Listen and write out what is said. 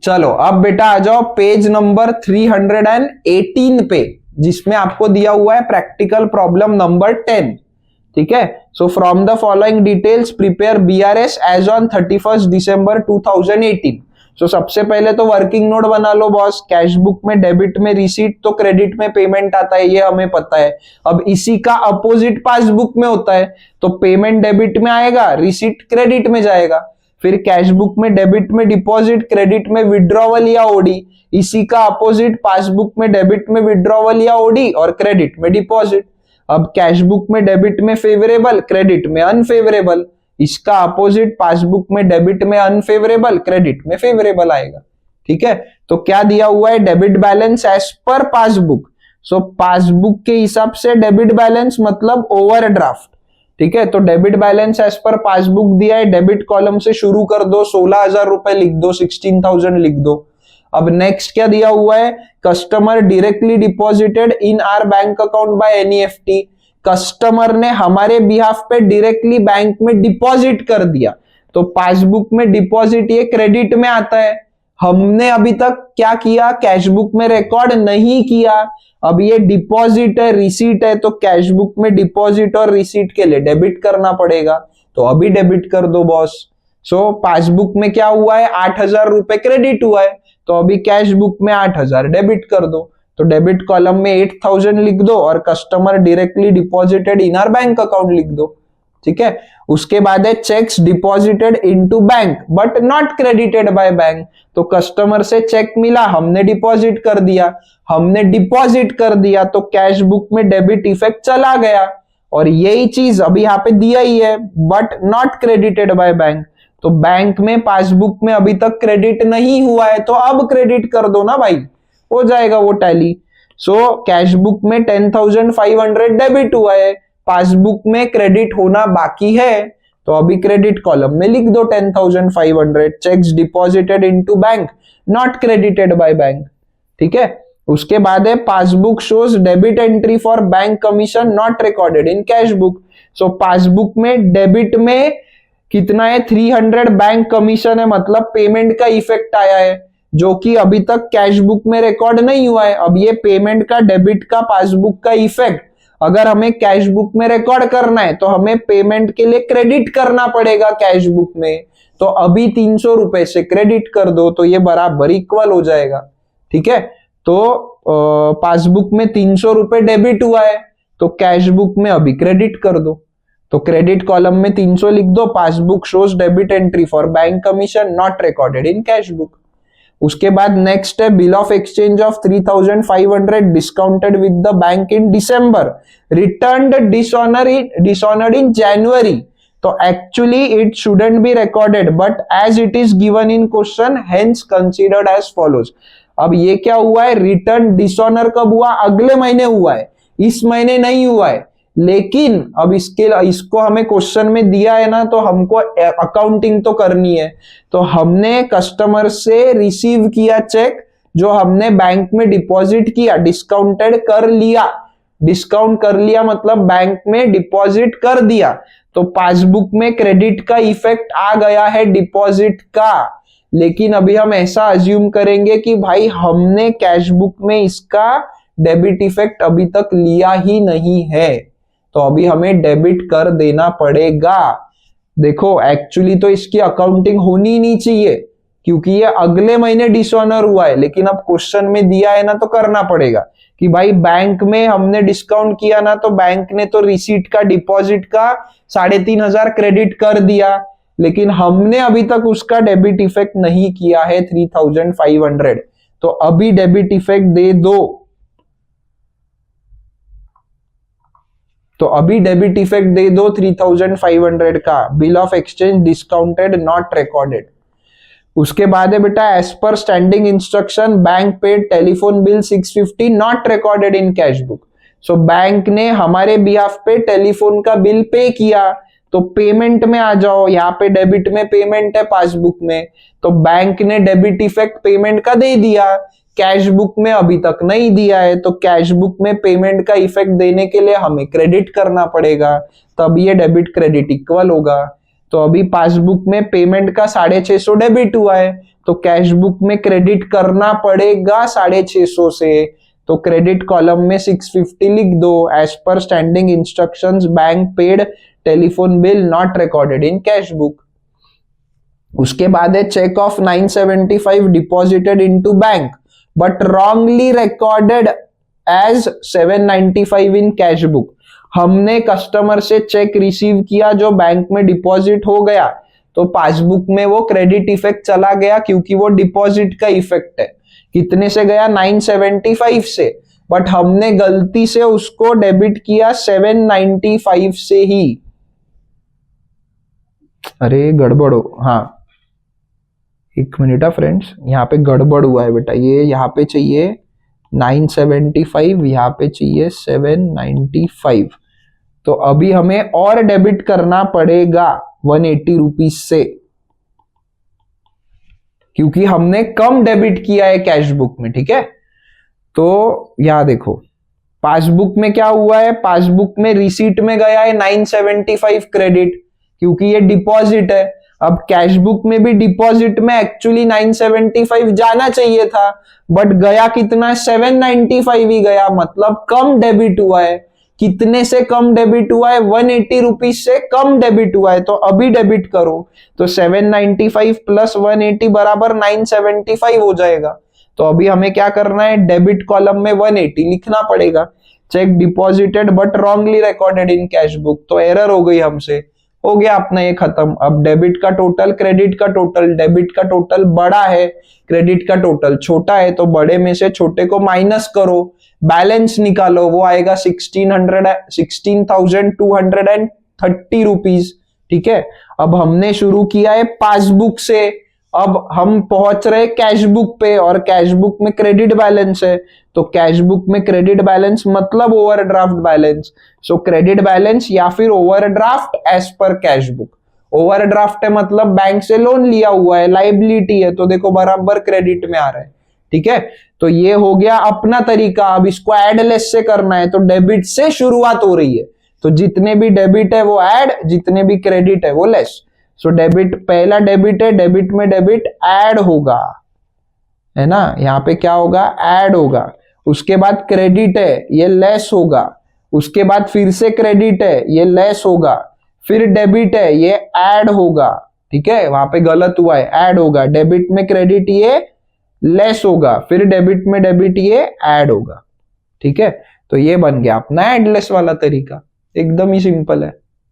चलो अब बेटा आ जाओ पेज नंबर 318 पे, जिसमें आपको दिया हुआ है प्रैक्टिकल प्रॉब्लम नंबर 10। ठीक है, so from the following details prepare BRS as on 31 December 2018। So सबसे पहले तो वर्किंग नोट बना लो बॉस। कैश बुक में डेबिट में रिसीट तो क्रेडिट में पेमेंट आता है, ये हमें पता है। अब इसी का अपोजिट पासबुक में होता है, तो पेमेंट डेबिट में आएगा, रिसीट क्रेडिट में जाएगा। फिर कैश बुक में डेबिट में डिपॉजिट, क्रेडिट में विड्रॉवल या ओडी। इसी का अपोजिट पासबुक में डेबिट में विड्रॉवल या ओडी और क्रेडिट में डिपॉजिट। अब कैश बुक में डेबिट में फेवरेबल, क्रेडिट में अनफेवरेबल। इसका अपोजिट पासबुक में डेबिट में अनफेवरेबल, क्रेडिट में फेवरेबल आएगा। ठीक है, तो क्या दिया हुआ है, debit balance as per passbook. So passbook के हिसाब से डेबिट बैलेंस मतलब ओवरड्राफ्ट। ठीक है, तो debit balance as per passbook दिया है, डेबिट कॉलम से शुरू कर दो, 16,000 रुपए लिख दो, 16,000 लिख दो। अब नेक्स्ट क्या दिया हुआ है, customer directly deposited in our bank account by NEFT. Customer ने हमारे बिहाफ पे डायरेक्टली बैंक में डिपॉजिट कर दिया, तो पासबुक में डिपॉजिट ये क्रेडिट में आता है। हमने अभी तक क्या किया, कैश बुक में रिकॉर्ड नहीं किया। अब ये डिपॉजिट है, रिसीट है, तो कैश बुक में डिपॉजिट और रिसीट के लिए डेबिट करना पड़ेगा, तो अभी डेबिट कर दो बॉस। सो पासबुक में क्या हुआ है, 8,000 रुपए क्रेडिट हुआ है, तो अभी कैश बुक में 8,000 डेबिट कर दो। तो डेबिट कॉलम में 8,000 लिख दो और customer directly deposited in our bank account लिख दो। ठीक है, उसके बाद है cheques deposited into bank but not credited by bank. तो कस्टमर से चेक मिला, हमने डिपॉजिट कर दिया, हमने डिपॉजिट कर दिया तो कैश बुक में डेबिट इफेक्ट चला गया। और यही चीज अभी यहाँ पे दिया ही है, but not credited by bank. तो बैंक में पासबुक में अभी तक क्रेडिट नहीं हुआ है, तो अब क्रेडिट कर दो ना भाई, हो जाएगा वो टैली। सो कैश बुक में 10,500 डेबिट हुआ है, पासबुक में क्रेडिट होना बाकी है, तो अभी क्रेडिट कॉलम में लिख दो 10,500 checks deposited into bank not credited by bank. ठीक है, उसके बाद है passbook shows debit entry for bank commission not recorded in cash book. So passbook में डेबिट में कितना है, 300 बैंक कमीशन है, मतलब पेमेंट का इफेक्ट आया है, जो कि अभी तक कैश बुक में रिकॉर्ड नहीं हुआ है। अब ये पेमेंट का, डेबिट का, पासबुक का इफेक्ट अगर हमें कैश बुक में रिकॉर्ड करना है तो हमें पेमेंट के लिए क्रेडिट करना पड़ेगा कैश बुक में, तो अभी 300 रुपए से क्रेडिट कर दो, तो ये बराबर इक्वल हो जाएगा। ठीक है, तो पासबुक में 300 रुपए डेबिट हुआ है, तो कैश बुक में अभी क्रेडिट कर दो, तो क्रेडिट कॉलम में 300 लिख दो, passbook shows debit entry for bank commission not recorded in cash book. उसके बाद नेक्स्ट है bill of exchange of 3,500 discounted with the bank in December, returned dishonoured in January. तो actually it shouldn't be recorded but as it is given in question hence considered as follows. अब ये क्या हुआ है, return dishonour कब हुआ, अगले महीने हुआ है, इस महीने नहीं हुआ है। लेकिन अब इसको हमें क्वेश्चन में दिया है ना, तो हमको अकाउंटिंग तो करनी है। तो हमने कस्टमर से रिसीव किया चेक, जो हमने बैंक में डिपॉजिट किया, डिस्काउंटेड कर लिया। डिस्काउंट कर लिया मतलब बैंक में डिपॉजिट कर दिया, तो पासबुक में क्रेडिट का इफेक्ट आ गया है डिपॉजिट का। लेकिन अभी हम ऐसा अज्यूम करेंगे कि भाई हमने कैश बुक में इसका डेबिट इफेक्ट अभी तक लिया ही नहीं है, तो अभी हमें डेबिट कर देना पड़ेगा। देखो एक्चुअली तो इसकी अकाउंटिंग होनी ही नहीं चाहिए, क्योंकि ये अगले महीने डिसऑनर हुआ है, लेकिन अब क्वेश्चन में दिया है ना, तो करना पड़ेगा कि भाई बैंक में हमने डिस्काउंट किया ना, तो बैंक ने तो रिसीट का, डिपॉजिट का 3,500 क्रेडिट कर दिया, लेकिन हमने अभी तक उसका डेबिट इफेक्ट नहीं किया है 3,500, तो अभी डेबिट इफेक्ट दे दो। तो अभी डेबिट इफेक्ट दे दो 3,500 का, bill of exchange discounted not recorded. उसके बाद है बेटा as per standing instruction bank paid telephone bill 650 not recorded in cash book. So bank ने हमारे बिहाफ पे टेलीफोन का बिल पे किया, तो पेमेंट में आ जाओ, यहाँ पे डेबिट में पेमेंट है पासबुक में, तो बैंक ने डेबिट इफेक्ट पेमेंट का दे दिया, कैश बुक में अभी तक नहीं दिया है, तो कैश बुक में पेमेंट का इफेक्ट देने के लिए हमें क्रेडिट करना पड़ेगा, तब ये डेबिट क्रेडिट इक्वल होगा। तो अभी पासबुक में पेमेंट का 650 डेबिट हुआ है, तो कैश बुक में क्रेडिट करना पड़ेगा 650 से, तो क्रेडिट कॉलम में 650 लिख दो। As per standing instructions bank paid telephone bill not recorded in cash book. उसके बाद है cheque of 975 deposited into bank but wrongly recorded as 795 in cash book. हमने कस्टमर से चेक रिसीव किया जो बैंक में डिपॉजिट हो गया, तो पासबुक में वो क्रेडिट इफेक्ट चला गया क्योंकि वो डिपॉजिट का इफेक्ट है। कितने से गया? 975 से, बट हमने गलती से उसको डेबिट किया 795 से ही। अरे गड़बड़ हो, हाँ 1 मिनट फ्रेंड्स, यहाँ पे गड़बड़ हुआ है बेटा। ये यहाँ पे चाहिए 975, यहाँ पे चाहिए 795। तो अभी हमें और डेबिट करना पड़ेगा 180 रुपीज से, क्योंकि हमने कम डेबिट किया है कैश बुक में। ठीक है, तो यहां देखो पासबुक में क्या हुआ है, पासबुक में रिसीट में गया है 975 क्रेडिट क्योंकि ये डिपॉजिट है। अब कैश बुक में भी डिपॉजिट में एक्चुअली 975 जाना चाहिए था, बट गया कितना? 795 ही गया, मतलब कम डेबिट हुआ है। कितने से कम डेबिट हुआ है? 180 रुपीज से कम डेबिट हुआ है। तो अभी डेबिट करो तो 795 प्लस 180 बराबर 975 हो जाएगा। तो अभी हमें क्या करना है? डेबिट कॉलम में 180 लिखना पड़ेगा। Check deposited but wrongly recorded in cash book, तो एरर हो गई हमसे, हो गया अपना ये खत्म। अब डेबिट का टोटल, क्रेडिट का टोटल, डेबिट का टोटल बड़ा है, क्रेडिट का टोटल छोटा है, तो बड़े में से छोटे को माइनस करो, बैलेंस निकालो, वो आएगा 16,230 रुपीज। ठीक है, अब हमने शुरू किया है पासबुक से, अब हम पहुंच रहे कैश बुक पे, और कैश बुक में क्रेडिट बैलेंस है, तो कैश बुक में क्रेडिट बैलेंस मतलब overdraft balance. So credit balance या फिर overdraft as per cash book. Overdraft है मतलब बैंक से लोन लिया हुआ है, लाइबिलिटी है, तो देखो बराबर क्रेडिट में आ रहा है। ठीक है, तो ये हो गया अपना तरीका। अब इसको ऐड लेस से करना है, तो डेबिट से शुरुआत हो रही है, तो जितने भी डेबिट है वो ऐड, जितने भी क्रेडिट है वो लेस। सो डेबिट, पहला डेबिट है, डेबिट में डेबिट ऐड होगा, है ना, यहाँ पे क्या होगा? ऐड होगा। उसके बाद क्रेडिट है, ये लेस होगा। उसके बाद फिर से क्रेडिट है, ये लेस होगा। फिर डेबिट है, ये ऐड होगा। ठीक है, वहां पे गलत हुआ है, ऐड होगा। डेबिट में क्रेडिट ये लेस होगा, फिर डेबिट में डेबिट ये ऐड होगा। ठीक है, तो ये बन गया अपना एडलेस वाला तरीका, एकदम ही सिंपल है।